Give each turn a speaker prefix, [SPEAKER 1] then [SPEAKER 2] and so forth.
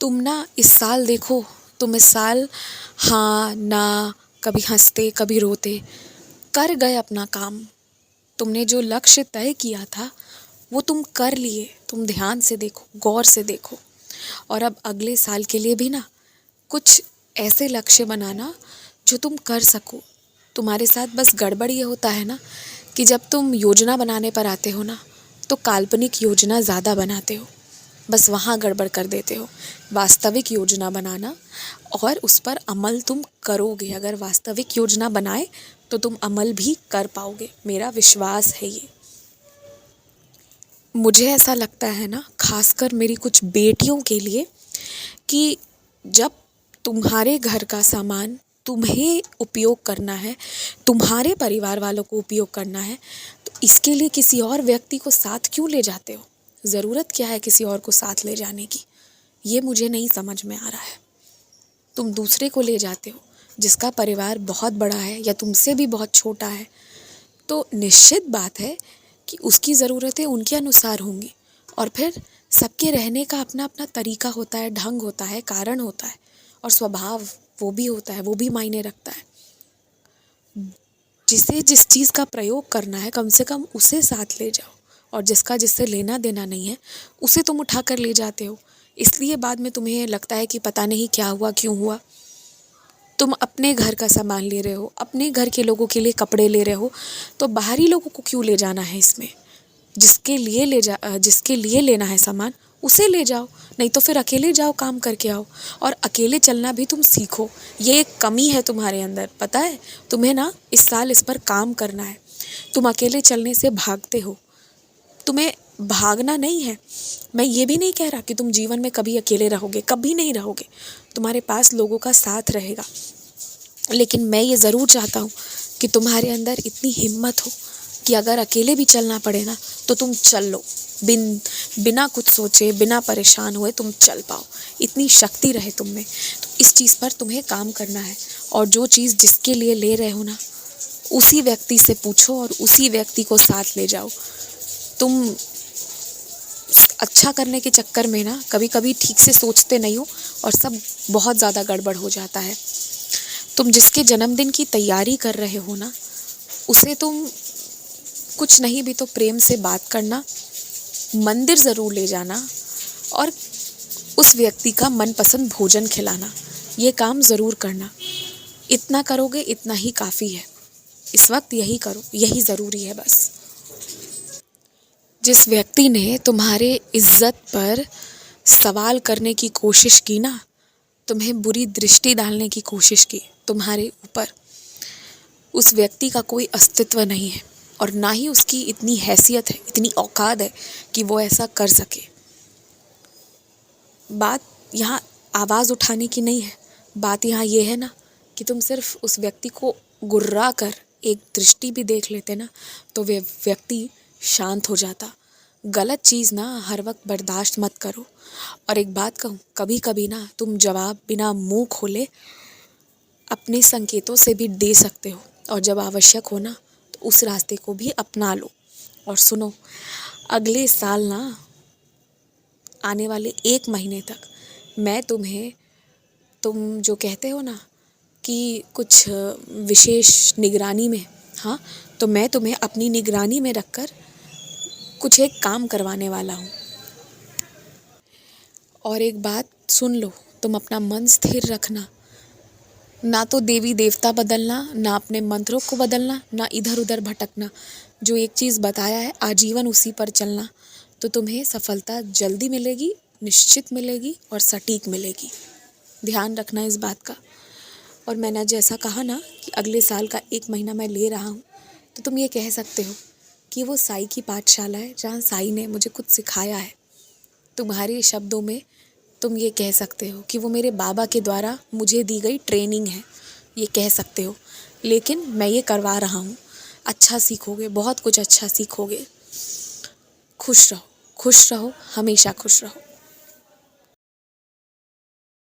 [SPEAKER 1] तुम ना इस साल देखो, तुम इस साल हाँ ना, कभी हंसते कभी रोते कर गए अपना काम। तुमने जो लक्ष्य तय किया था वो तुम कर लिए। तुम ध्यान से देखो, गौर से देखो, और अब अगले साल के लिए भी ना कुछ ऐसे लक्ष्य बनाना जो तुम कर सको। तुम्हारे साथ बस गड़बड़ ये होता है ना कि जब तुम योजना बनाने पर आते हो ना तो काल्पनिक योजना ज़्यादा बनाते हो, बस वहाँ गड़बड़ कर देते हो। वास्तविक योजना बनाना और उस पर अमल तुम करोगे। अगर वास्तविक योजना बनाए तो तुम अमल भी कर पाओगे, मेरा विश्वास है ये। मुझे ऐसा लगता है ना, खासकर मेरी कुछ बेटियों के लिए, कि जब तुम्हारे घर का सामान तुम्हें उपयोग करना है, तुम्हारे परिवार वालों को उपयोग करना है, तो इसके लिए किसी और व्यक्ति को साथ क्यों ले जाते हो? ज़रूरत क्या है किसी और को साथ ले जाने की? ये मुझे नहीं समझ में आ रहा है। तुम दूसरे को ले जाते हो जिसका परिवार बहुत बड़ा है या तुमसे भी बहुत छोटा है, तो निश्चित बात है कि उसकी ज़रूरतें उनके अनुसार होंगी। और फिर सबके रहने का अपना अपना तरीका होता है, ढंग होता है, कारण होता है, और स्वभाव वो भी होता है, वो भी मायने रखता है। जिसे जिस चीज़ का प्रयोग करना है कम से कम उसे साथ ले जाओ, और जिसका जिससे लेना देना नहीं है उसे तुम उठा कर ले जाते हो। इसलिए बाद में तुम्हें लगता है कि पता नहीं क्या हुआ, क्यों हुआ। तुम अपने घर का सामान ले रहे हो, अपने घर के लोगों के लिए कपड़े ले रहे हो, तो बाहरी लोगों को क्यों ले जाना है इसमें? जिसके लिए लेना है सामान उसे ले जाओ, नहीं तो फिर अकेले जाओ, काम करके आओ। और अकेले चलना भी तुम सीखो। ये एक कमी है तुम्हारे अंदर, पता है? तुम्हें ना इस साल इस पर काम करना है। तुम अकेले चलने से भागते हो, तुम्हें भागना नहीं है। मैं ये भी नहीं कह रहा कि तुम जीवन में कभी अकेले रहोगे, कभी नहीं रहोगे। तुम्हारे पास लोगों का साथ रहेगा, लेकिन मैं ये ज़रूर चाहता हूँ कि तुम्हारे अंदर इतनी हिम्मत हो कि अगर अकेले भी चलना पड़े ना तो तुम चल लो। बिना कुछ सोचे, बिना परेशान हुए तुम चल पाओ। इतनी शक्ति रहे तुम में। तो इस चीज़ पर तुम्हें काम करना है। और जो चीज़ जिसके लिए ले रहे हो ना, उसी व्यक्ति से पूछो और उसी व्यक्ति को साथ ले जाओ। तुम अच्छा करने के चक्कर में ना कभी कभी ठीक से सोचते नहीं हो और सब बहुत ज़्यादा गड़बड़ हो जाता है। तुम जिसके जन्मदिन की तैयारी कर रहे हो ना, उसे तुम कुछ नहीं भी तो प्रेम से बात करना, मंदिर ज़रूर ले जाना, और उस व्यक्ति का मनपसंद भोजन खिलाना। ये काम ज़रूर करना। इतना करोगे, इतना ही काफ़ी है। इस वक्त यही करो, यही ज़रूरी है बस। जिस व्यक्ति ने तुम्हारे इज्जत पर सवाल करने की कोशिश की ना, तुम्हें बुरी दृष्टि डालने की कोशिश की तुम्हारे ऊपर, उस व्यक्ति का कोई अस्तित्व नहीं है, और ना ही उसकी इतनी हैसियत है, इतनी औकात है कि वो ऐसा कर सके। बात यहाँ आवाज़ उठाने की नहीं है। बात यहाँ ये है ना कि तुम सिर्फ उस व्यक्ति को गुर्रा कर एक दृष्टि भी देख लेते ना तो वे व्यक्ति शांत हो जाता। गलत चीज़ ना हर वक्त बर्दाश्त मत करो। और एक बात कहूँ, कभी कभी ना तुम जवाब बिना मुंह खोले अपने संकेतों से भी दे सकते हो, और जब आवश्यक हो ना तो उस रास्ते को भी अपना लो। और सुनो, अगले साल ना, आने वाले 1 महीने तक मैं तुम्हें, तुम जो कहते हो ना कि कुछ विशेष निगरानी में, हाँ, तो मैं तुम्हें अपनी निगरानी में रखकर कुछ एक काम करवाने वाला हूँ। और एक बात सुन लो, तुम अपना मन स्थिर रखना। ना तो देवी देवता बदलना, ना अपने मंत्रों को बदलना, ना इधर उधर भटकना। जो एक चीज़ बताया है आजीवन उसी पर चलना, तो तुम्हें सफलता जल्दी मिलेगी, निश्चित मिलेगी और सटीक मिलेगी। ध्यान रखना इस बात का। और मैंने जैसा कहा ना कि अगले साल का 1 महीना मैं ले रहा हूँ, तो तुम ये कह सकते हो कि वो साई की पाठशाला है जहाँ साई ने मुझे कुछ सिखाया है। तुम्हारे शब्दों में तुम ये कह सकते हो कि वो मेरे बाबा के द्वारा मुझे दी गई ट्रेनिंग है, ये कह सकते हो। लेकिन मैं ये करवा रहा हूँ। अच्छा सीखोगे, बहुत कुछ अच्छा सीखोगे। खुश रहो, खुश रहो, हमेशा खुश रहो।